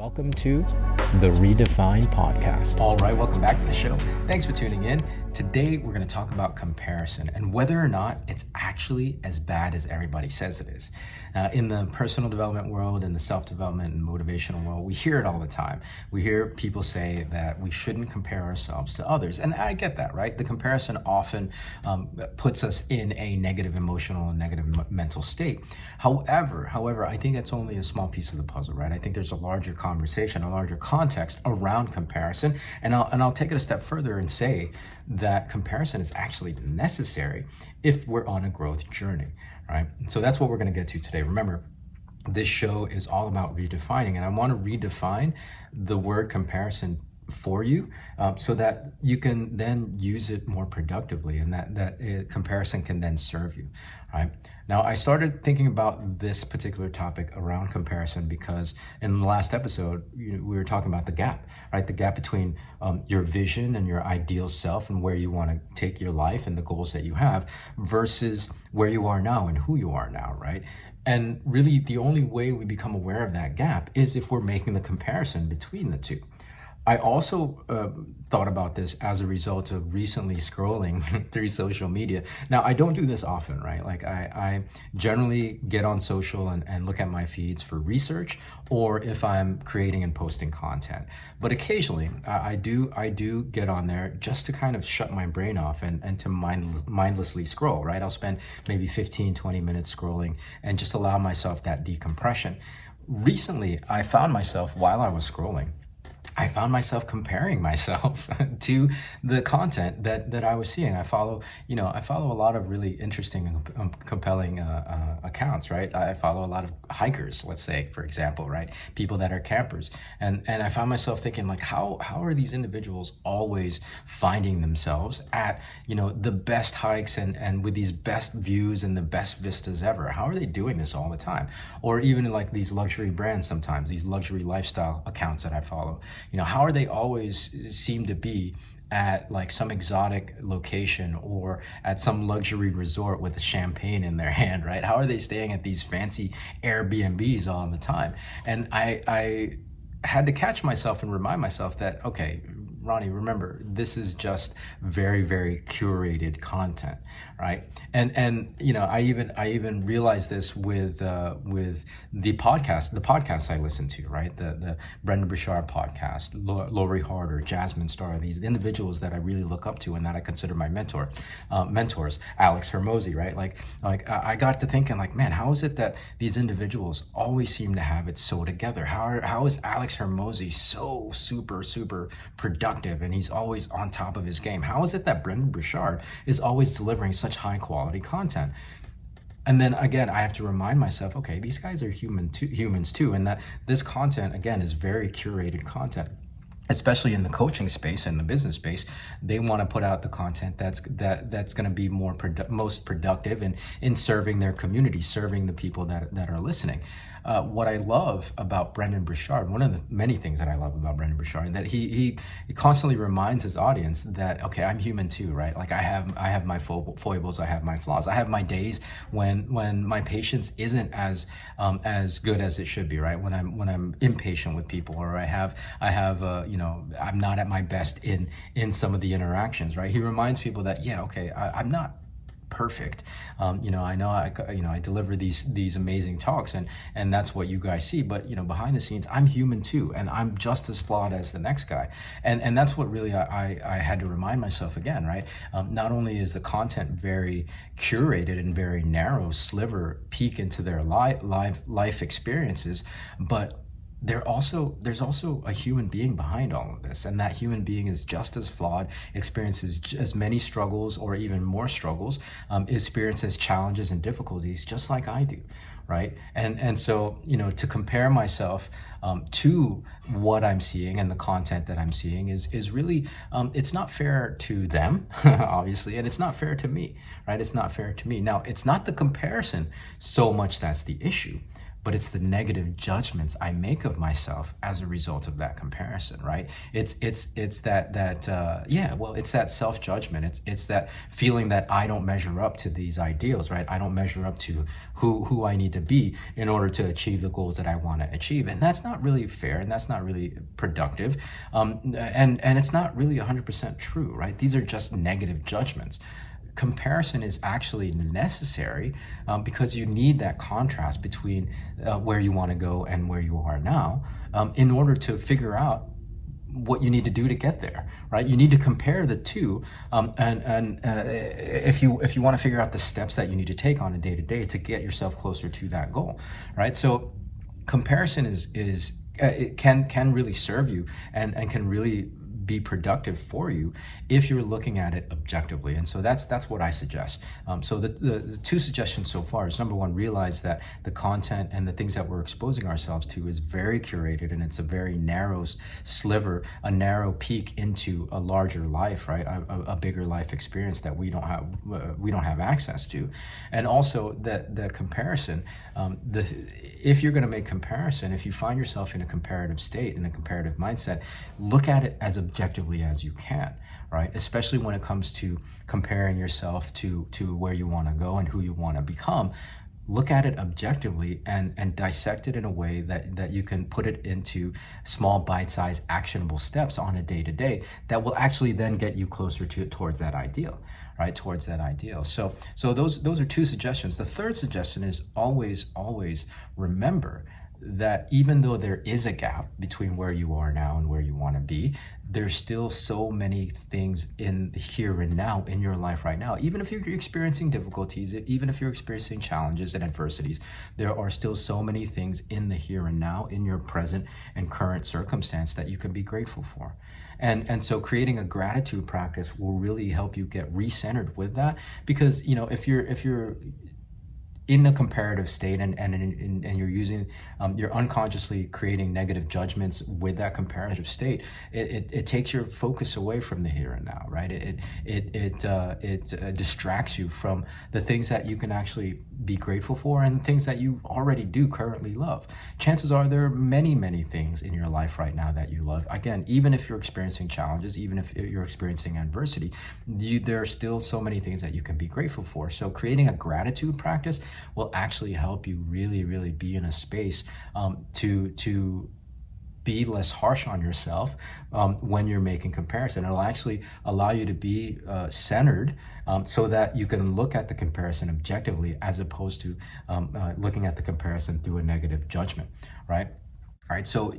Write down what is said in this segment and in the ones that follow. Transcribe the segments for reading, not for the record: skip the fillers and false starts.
Welcome to the Redefine podcast. All right, welcome back to the show. Thanks for tuning in. Today, we're going to talk about comparison and whether or not it's actually as bad as everybody says it is. In the personal development world, in the self-development and motivational world, we hear it all the time. We hear people say that we shouldn't compare ourselves to others. And I get that, right? The comparison often puts us in a negative emotional and negative mental state. However, I think that's only a small piece of the puzzle, right? I think there's a larger conversation, a larger context around comparison. And I'll take it a step further and say that comparison is actually necessary if we're on a growth journey, right? So that's what we're going to get to today. Remember, this show is all about redefining, and I want to redefine the word comparison for you so that you can then use it more productively, and that comparison can then serve you. All right. Now, I started thinking about this particular topic around comparison because in the last episode, we were talking about the gap, right? The gap between your vision and your ideal self and where you want to take your life and the goals that you have versus where you are now and who you are now, right? And really, the only way we become aware of that gap is if we're making the comparison between the two. I also thought about this as a result of recently scrolling through social media. Now, I don't do this often, right? Like I generally get on social and look at my feeds for research or if I'm creating and posting content. But occasionally I do get on there just to kind of shut my brain off and to mindlessly scroll, right? I'll spend maybe 15, 20 minutes scrolling and just allow myself that decompression. Recently, I found myself while I was scrolling, I found myself comparing myself to the content that I was seeing. I follow a lot of really interesting and compelling accounts, right? I follow a lot of hikers, let's say, for example, right? People that are campers. And I found myself thinking, like, how are these individuals always finding themselves at, the best hikes and with these best views and the best vistas ever? How are they doing this all the time? Or even like these luxury brands sometimes, these luxury lifestyle accounts that I follow. How are they always seem to be at like some exotic location or at some luxury resort with champagne in their hand, right? How are they staying at these fancy Airbnbs all the time? And I had to catch myself and remind myself that, okay, Ronnie, remember, this is just very, very curated content, right? And I even realized this with the podcasts I listen to, right? The Brendan Burchard podcast, Lori Harder, Jasmine Star, these individuals that I really look up to and that I consider my mentors, Alex Hermosi, right? Like I got to thinking, like, man, how is it that these individuals always seem to have it so together? How is Alex Hermosi so super, super productive? And he's always on top of his game? How is it that Brendan Burchard is always delivering such high quality content? And then again, I have to remind myself, okay, these guys are humans too, and that this content, again, is very curated content. Especially in the coaching space and the business space, they want to put out the content that's going to be most productive in serving their community, serving the people that are listening. What I love about Brendan Burchard, one of the many things that I love about Brendan Burchard, that he constantly reminds his audience that, okay, I'm human too, right? Like I have my foibles, I have my flaws, I have my days when my patience isn't as good as it should be, right? When I'm impatient with people, or I have I'm not at my best in some of the interactions, right? He reminds people that, yeah, okay, I'm not perfect. I know I deliver these amazing talks and that's what you guys see, but behind the scenes, I'm human too, and I'm just as flawed as the next guy. And that's what really I had to remind myself again, right? Not only is the content very curated and very narrow sliver peek into their life experiences, but there's also a human being behind all of this, and that human being is just as flawed, experiences as many struggles or even more struggles, experiences challenges and difficulties just like I do, right? And so to compare myself to what I'm seeing and the content that I'm seeing is really it's not fair to them obviously, and it's not fair to me, right? It's not fair to me. Now, it's not the comparison so much that's the issue, but it's the negative judgments I make of myself as a result of that comparison, right? It's that self-judgment. It's that feeling that I don't measure up to these ideals, right? I don't measure up to who I need to be in order to achieve the goals that I want to achieve. And that's not really fair, and that's not really productive. And it's not really 100% true, right? These are just negative judgments. Comparison is actually necessary because you need that contrast between where you want to go and where you are now in order to figure out what you need to do to get there, right? You need to compare the two, if you want to figure out the steps that you need to take on a day-to-day to get yourself closer to that goal, right? So comparison it can really serve you and can really be productive for you if you're looking at it objectively. And so that's what I suggest. So the two suggestions so far is, number one, realize that the content and the things that we're exposing ourselves to is very curated, and it's a very narrow sliver, a narrow peek into a larger life, right? A bigger life experience that we don't have access to. And also that the comparison, if you're going to make comparison, if you find yourself in a comparative state, in a comparative mindset, look at it as objectively as you can, right? Especially when it comes to comparing yourself to where you want to go and who you want to become. Look at it objectively and dissect it in a way that you can put it into small bite-sized actionable steps on a day-to-day that will actually then get you closer towards that ideal, right? Towards that ideal. So those are two suggestions. The third suggestion is always remember that even though there is a gap between where you are now and where you want to be, there's still so many things in the here and now in your life right now. Even if you're experiencing difficulties, even if you're experiencing challenges and adversities, there are still so many things in the here and now, in your present and current circumstance, that you can be grateful for. And so creating a gratitude practice will really help you get recentered with that, because if you're in a comparative state and you're using you're unconsciously creating negative judgments with that comparative state, it takes your focus away from the here and now, right? It distracts you from the things that you can actually be grateful for and things that you already do currently love. Chances are there are many things in your life right now that you love. Again, even if you're experiencing challenges, even if you're experiencing adversity, there are still so many things that you can be grateful for. So creating a gratitude practice will actually help you really be in a space to be less harsh on yourself when you're making comparison. It'll actually allow you to be centered so that you can look at the comparison objectively, as opposed to looking at the comparison through a negative judgment, right? All right, so,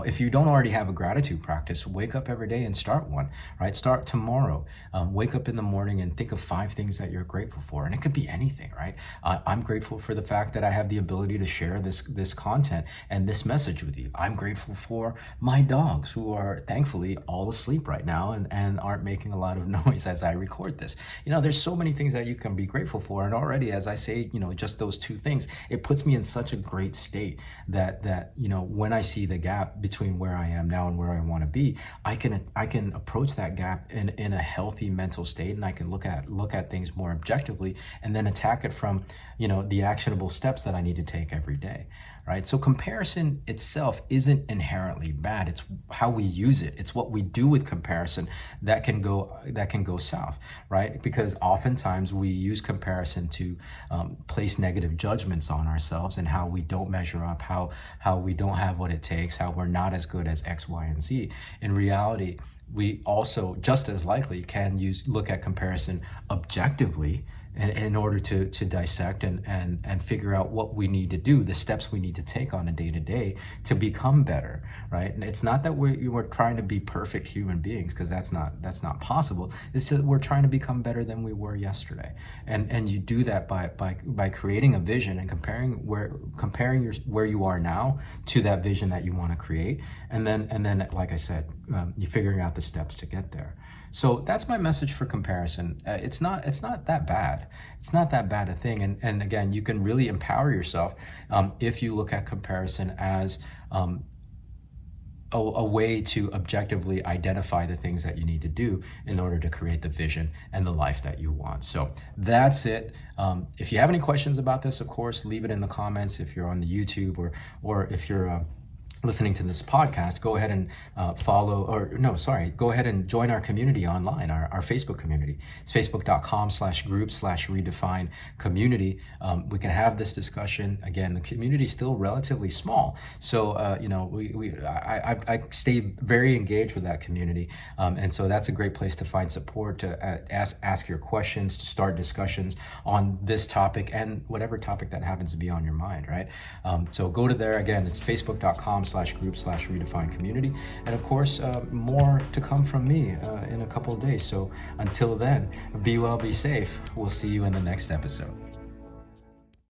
if you don't already have a gratitude practice, wake up every day and start one, right? Start tomorrow. Wake up in the morning and think of 5 things that you're grateful for. And it could be anything, right? I'm grateful for the fact that I have the ability to share this content and this message with you. I'm grateful for my dogs, who are thankfully all asleep right now and aren't making a lot of noise as I record this. There's so many things that you can be grateful for. And already, as I say, just those 2 things, it puts me in such a great state that when I see the gap between where I am now and where I want to be, I can approach that gap in a healthy mental state, and I can look at things more objectively, and then attack it from the actionable steps that I need to take every day, right? So comparison itself isn't inherently bad. It's how we use it. It's what we do with comparison that can go south, right? Because oftentimes we use comparison to place negative judgments on ourselves and how we don't measure up, how we don't have what it takes, how we're not as good as X, Y, and Z. In reality, we also just as likely can look at comparison objectively in order to dissect and figure out what we need to do, the steps we need to take on a day-to-day to become better, right? And it's not that we're trying to be perfect human beings, because that's not possible. It's that we're trying to become better than we were yesterday, and you do that by creating a vision and comparing where you are now to that vision that you want to create, and then like I said, you're figuring out the steps to get there. So that's my message for comparison. It's not that bad. It's not that bad a thing. And again, you can really empower yourself if you look at comparison as a way to objectively identify the things that you need to do in order to create the vision and the life that you want. So that's it. If you have any questions about this, of course, leave it in the comments. If you're on the YouTube or if you're listening to this podcast, go ahead and go ahead and join our community online, our Facebook community. It's facebook.com/group/redefine community. We can have this discussion. Again, the community is still relatively small. So, I stay very engaged with that community. And so that's a great place to find support, to ask your questions, to start discussions on this topic and whatever topic that happens to be on your mind, right? So go to there. Again, it's facebook.com/group/redefine community. And of course, more to come from me in a couple of days. So until then, be well, be safe. We'll see you in the next episode.